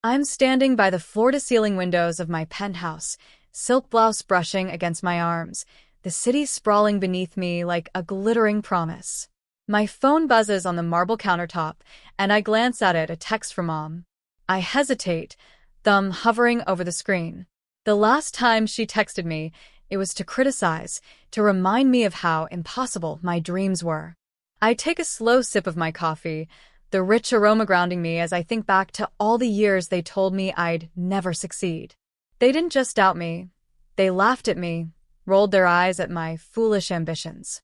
I'm standing by the floor-to-ceiling windows of my penthouse, silk blouse brushing against my arms, the city sprawling beneath me like a glittering promise. My phone buzzes on the marble countertop, and I glance at it, a text from Mom. I hesitate, thumb hovering over the screen. The last time she texted me, it was to criticize, to remind me of how impossible my dreams were. I take a slow sip of my coffee, the rich aroma grounding me as I think back to all the years they told me I'd never succeed. They didn't just doubt me. They laughed at me, rolled their eyes at my foolish ambitions.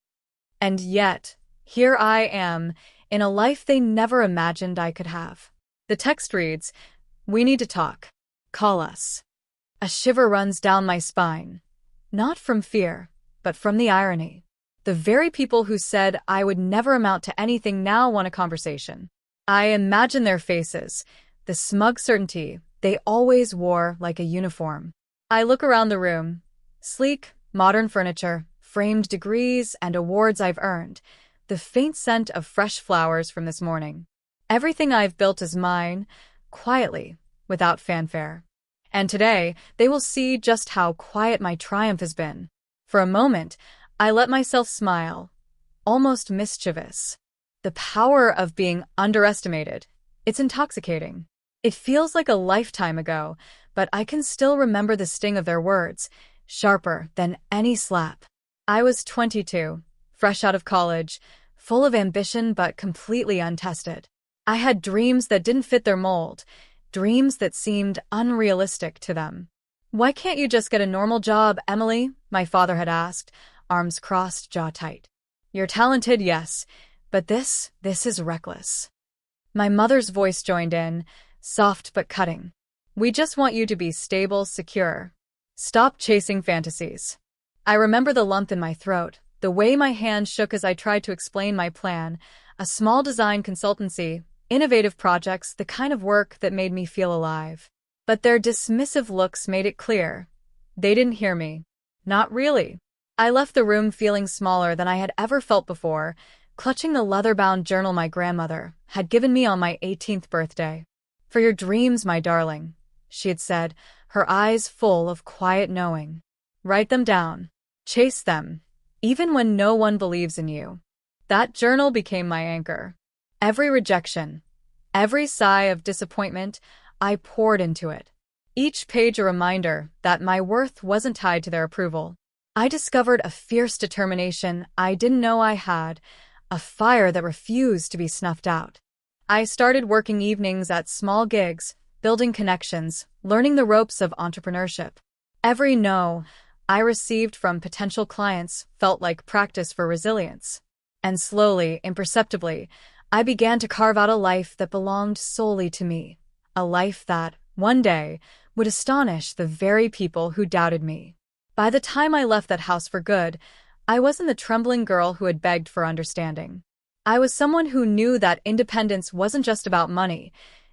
And yet, here I am, in a life they never imagined I could have. The text reads, "We need to talk. Call us." A shiver runs down my spine. Not from fear, but from the irony. The very people who said I would never amount to anything now want a conversation. I imagine their faces, the smug certainty they always wore like a uniform. I look around the room. Sleek, modern furniture, framed degrees, and awards I've earned. The faint scent of fresh flowers from this morning. Everything I've built is mine, quietly, without fanfare. And today, they will see just how quiet my triumph has been. For a moment, I let myself smile, almost mischievous. The power of being underestimated. It's intoxicating. It feels like a lifetime ago, but I can still remember the sting of their words, sharper than any slap. I was 22, fresh out of college, full of ambition but completely untested. I had dreams that didn't fit their mold, dreams that seemed unrealistic to them. "Why can't you just get a normal job, Emily?" my father had asked, arms crossed, jaw tight. "You're talented, yes, but this is reckless." My mother's voice joined in, soft but cutting. "We just want you to be stable, secure. Stop chasing fantasies." I remember the lump in my throat, the way my hand shook as I tried to explain my plan, a small design consultancy, innovative projects, the kind of work that made me feel alive. But their dismissive looks made it clear. They didn't hear me. Not really. I left the room feeling smaller than I had ever felt before, clutching the leather-bound journal my grandmother had given me on my 18th birthday. "For your dreams, my darling," she had said, her eyes full of quiet knowing. "Write them down. Chase them, even when no one believes in you." That journal became my anchor. Every rejection, every sigh of disappointment, I poured into it. Each page a reminder that my worth wasn't tied to their approval. I discovered a fierce determination I didn't know I had, a fire that refused to be snuffed out. I started working evenings at small gigs, building connections, learning the ropes of entrepreneurship. Every no I received from potential clients felt like practice for resilience. And slowly, imperceptibly, I began to carve out a life that belonged solely to me. A life that, one day, would astonish the very people who doubted me. By the time I left that house for good, I wasn't the trembling girl who had begged for understanding. I was someone who knew that independence wasn't just about money.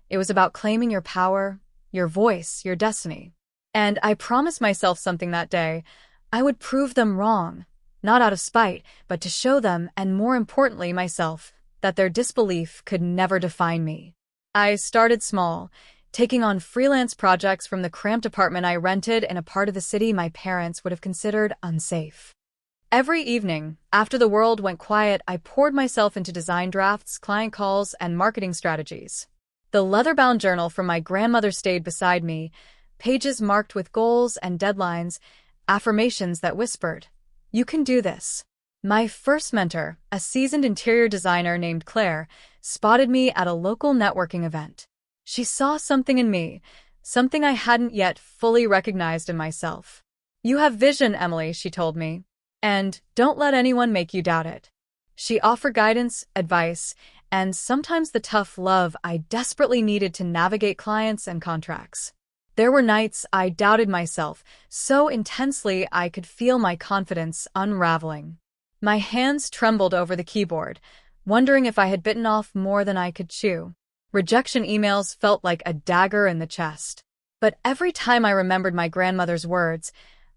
It was about claiming your power, your voice, your destiny. And I promised myself something that day. I would prove them wrong, not out of spite, but to show them, and more importantly myself, that their disbelief could never define me. I started small, taking on freelance projects from the cramped apartment I rented in a part of the city my parents would have considered unsafe. Every evening, after the world went quiet, I poured myself into design drafts, client calls, and marketing strategies. The leather-bound journal from my grandmother stayed beside me, pages marked with goals and deadlines, affirmations that whispered, "You can do this." My first mentor, a seasoned interior designer named Claire, spotted me at a local networking event. She saw something in me, something I hadn't yet fully recognized in myself. "You have vision, Emily," she told me, "and don't let anyone make you doubt it." She offered guidance, advice, and sometimes the tough love I desperately needed to navigate clients and contracts. There were nights I doubted myself so intensely I could feel my confidence unraveling. My hands trembled over the keyboard, wondering if I had bitten off more than I could chew. Rejection emails felt like a dagger in the chest. But every time I remembered my grandmother's words,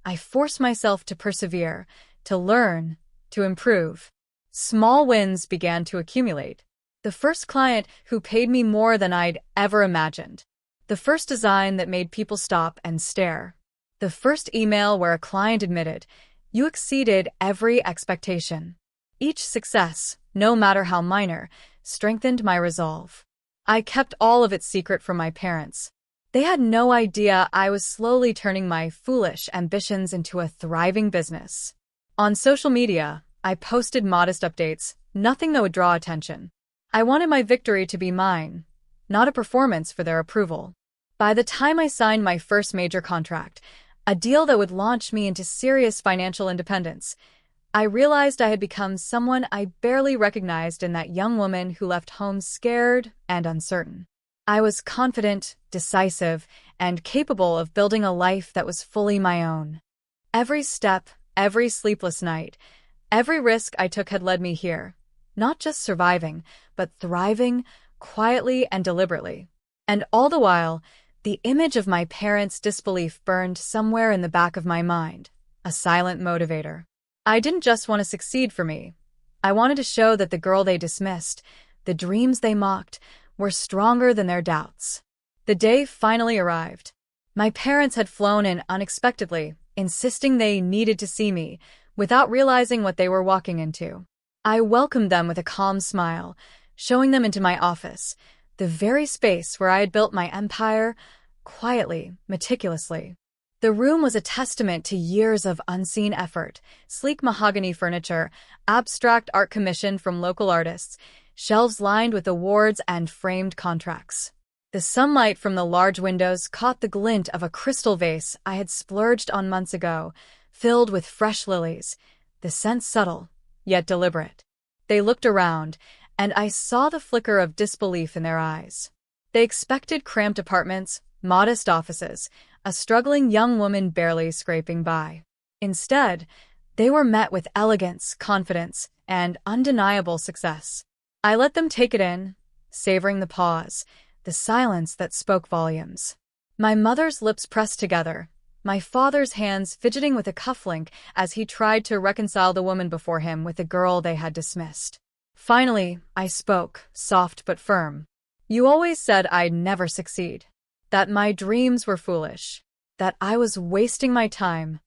I forced myself to persevere, to learn, to improve. Small wins began to accumulate. The first client who paid me more than I'd ever imagined. The first design that made people stop and stare. The first email where a client admitted, "You exceeded every expectation." Each success, no matter how minor, strengthened my resolve. I kept all of it secret from my parents. They had no idea I was slowly turning my foolish ambitions into a thriving business. On social media, I posted modest updates, nothing that would draw attention. I wanted my victory to be mine, not a performance for their approval. By the time I signed my first major contract, a deal that would launch me into serious financial independence, I realized I had become someone I barely recognized in that young woman who left home scared and uncertain. I was confident, decisive, and capable of building a life that was fully my own. Every step, every sleepless night, every risk I took had led me here, not just surviving, but thriving, quietly and deliberately. And all the while, the image of my parents' disbelief burned somewhere in the back of my mind, a silent motivator. I didn't just want to succeed for me. I wanted to show that the girl they dismissed, the dreams they mocked, were stronger than their doubts. The day finally arrived. My parents had flown in unexpectedly, insisting they needed to see me, without realizing what they were walking into. I welcomed them with a calm smile, showing them into my office, the very space where I had built my empire, quietly, meticulously. The room was a testament to years of unseen effort: sleek mahogany furniture, abstract art commissioned from local artists, shelves lined with awards and framed contracts. The sunlight from the large windows caught the glint of a crystal vase I had splurged on months ago, filled with fresh lilies, the scent subtle, yet deliberate. They looked around, and I saw the flicker of disbelief in their eyes. They expected cramped apartments, modest offices, a struggling young woman barely scraping by. Instead, they were met with elegance, confidence, and undeniable success. I let them take it in, savoring the pause, the silence that spoke volumes. My mother's lips pressed together, my father's hands fidgeting with a cufflink as he tried to reconcile the woman before him with the girl they had dismissed. Finally, I spoke, soft but firm. "You always said I'd never succeed. That my dreams were foolish. That I was wasting my time."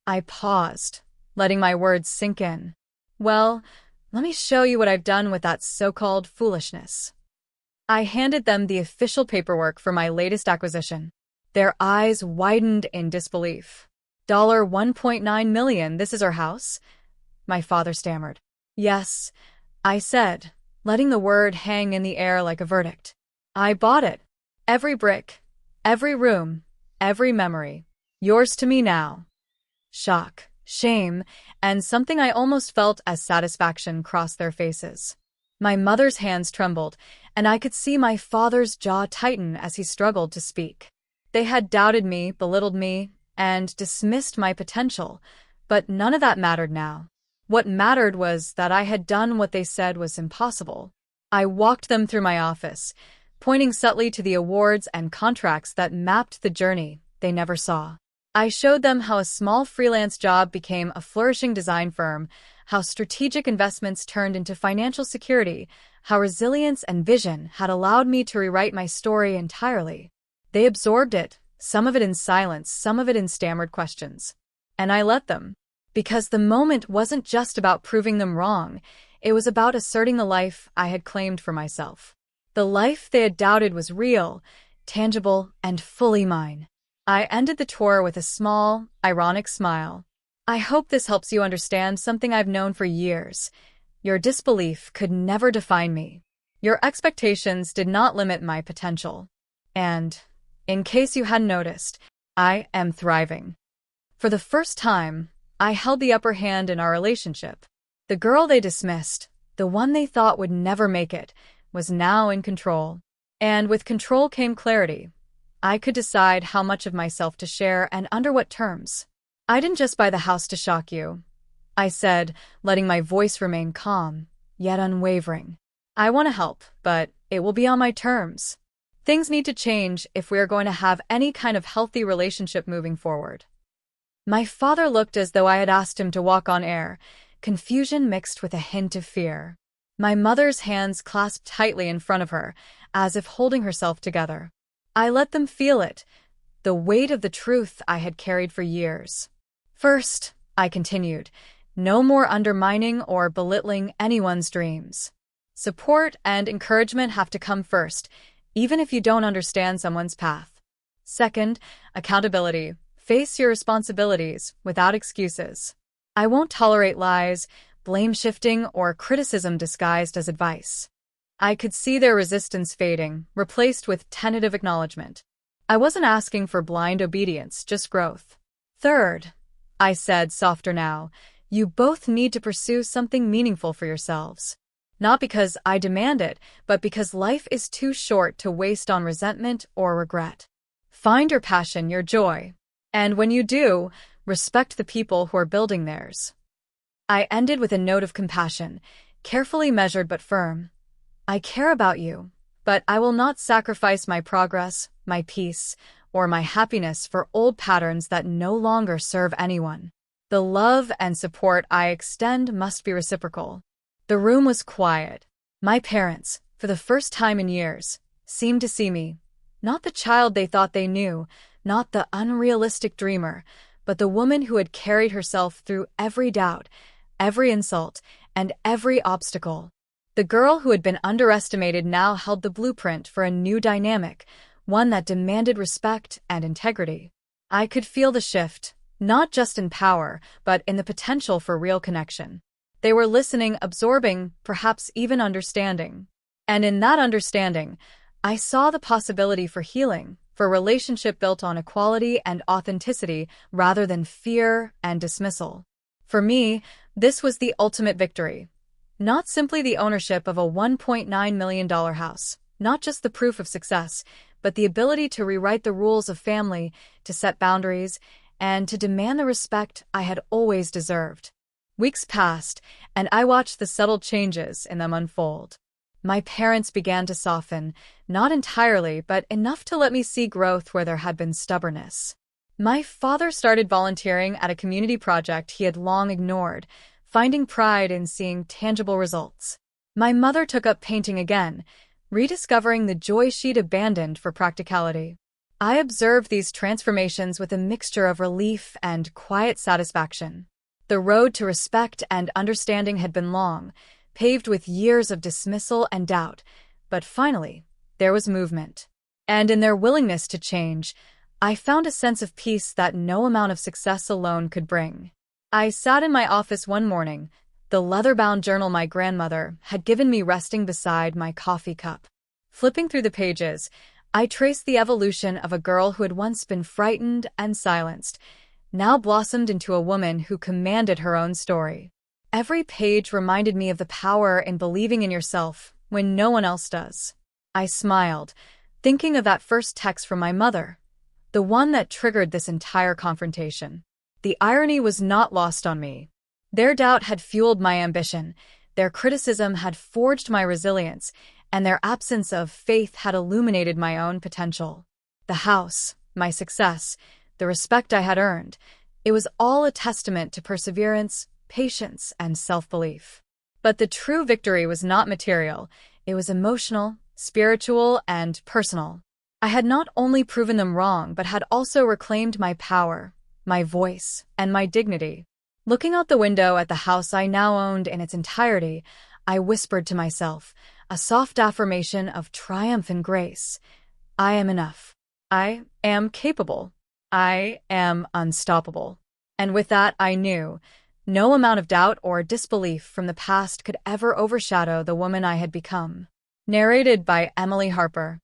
I paused, letting my words sink in. "Well, let me show you what I've done with that so-called foolishness." I handed them the official paperwork for my latest acquisition. Their eyes widened in disbelief. $1.9 million, this is our house?" My father stammered. "Yes," I said, letting the word hang in the air like a verdict. "I bought it. Every brick, every room, every memory. Yours to me now." Shock, shame, and something I almost felt as satisfaction crossed their faces. My mother's hands trembled, and I could see my father's jaw tighten as he struggled to speak. They had doubted me, belittled me, and dismissed my potential, but none of that mattered now. What mattered was that I had done what they said was impossible. I walked them through my office, pointing subtly to the awards and contracts that mapped the journey they never saw. I showed them how a small freelance job became a flourishing design firm, how strategic investments turned into financial security, how resilience and vision had allowed me to rewrite my story entirely. They absorbed it, some of it in silence, some of it in stammered questions. And I let them. Because the moment wasn't just about proving them wrong, it was about asserting the life I had claimed for myself. The life they had doubted was real, tangible, and fully mine. I ended the tour with a small, ironic smile. "I hope this helps you understand something I've known for years. Your disbelief could never define me. Your expectations did not limit my potential. And, in case you hadn't noticed, I am thriving." For the first time, I held the upper hand in our relationship. The girl they dismissed, the one they thought would never make it, was now in control. And with control came clarity. I could decide how much of myself to share and under what terms. "I didn't just buy the house to shock you," I said, letting my voice remain calm, yet unwavering. "I want to help, but it will be on my terms. Things need to change if we are going to have any kind of healthy relationship moving forward." My father looked as though I had asked him to walk on air, confusion mixed with a hint of fear. My mother's hands clasped tightly in front of her, as if holding herself together. I let them feel it, the weight of the truth I had carried for years. First, I continued, no more undermining or belittling anyone's dreams. Support and encouragement have to come first, even if you don't understand someone's path. Second, accountability. Face your responsibilities without excuses. I won't tolerate lies, blame shifting, or criticism disguised as advice. I could see their resistance fading, replaced with tentative acknowledgement. I wasn't asking for blind obedience, just growth. Third, I said, softer now, you both need to pursue something meaningful for yourselves. Not because I demand it, but because life is too short to waste on resentment or regret. Find your passion, your joy. And when you do, respect the people who are building theirs. I ended with a note of compassion, carefully measured but firm. I care about you, but I will not sacrifice my progress, my peace, or my happiness for old patterns that no longer serve anyone. The love and support I extend must be reciprocal. The room was quiet. My parents, for the first time in years, seemed to see me. Not the child they thought they knew, not the unrealistic dreamer, but the woman who had carried herself through every doubt, every insult, and every obstacle. The girl who had been underestimated now held the blueprint for a new dynamic, one that demanded respect and integrity. I could feel the shift, not just in power, but in the potential for real connection. They were listening, absorbing, perhaps even understanding. And in that understanding, I saw the possibility for healing, for a relationship built on equality and authenticity rather than fear and dismissal. For me, this was the ultimate victory. Not simply the ownership of a $1.9 million house, not just the proof of success, but the ability to rewrite the rules of family, to set boundaries, and to demand the respect I had always deserved. Weeks passed, and I watched the subtle changes in them unfold. My parents began to soften, not entirely, but enough to let me see growth where there had been stubbornness. My father started volunteering at a community project he had long ignored, finding pride in seeing tangible results. My mother took up painting again, rediscovering the joy she'd abandoned for practicality. I observed these transformations with a mixture of relief and quiet satisfaction. The road to respect and understanding had been long, paved with years of dismissal and doubt, but finally, there was movement. And in their willingness to change, I found a sense of peace that no amount of success alone could bring. I sat in my office one morning, the leather-bound journal my grandmother had given me resting beside my coffee cup. Flipping through the pages, I traced the evolution of a girl who had once been frightened and silenced, now blossomed into a woman who commanded her own story. Every page reminded me of the power in believing in yourself when no one else does. I smiled, thinking of that first text from my mother, the one that triggered this entire confrontation. The irony was not lost on me. Their doubt had fueled my ambition, their criticism had forged my resilience, and their absence of faith had illuminated my own potential. The house, my success, the respect I had earned, it was all a testament to perseverance, patience, and self-belief. But the true victory was not material, it was emotional, spiritual, and personal. I had not only proven them wrong, but had also reclaimed my power, my voice, and my dignity. Looking out the window at the house I now owned in its entirety, I whispered to myself, a soft affirmation of triumph and grace. I am enough. I am capable. I am unstoppable. And with that, I knew no amount of doubt or disbelief from the past could ever overshadow the woman I had become. Narrated by Emily Harper.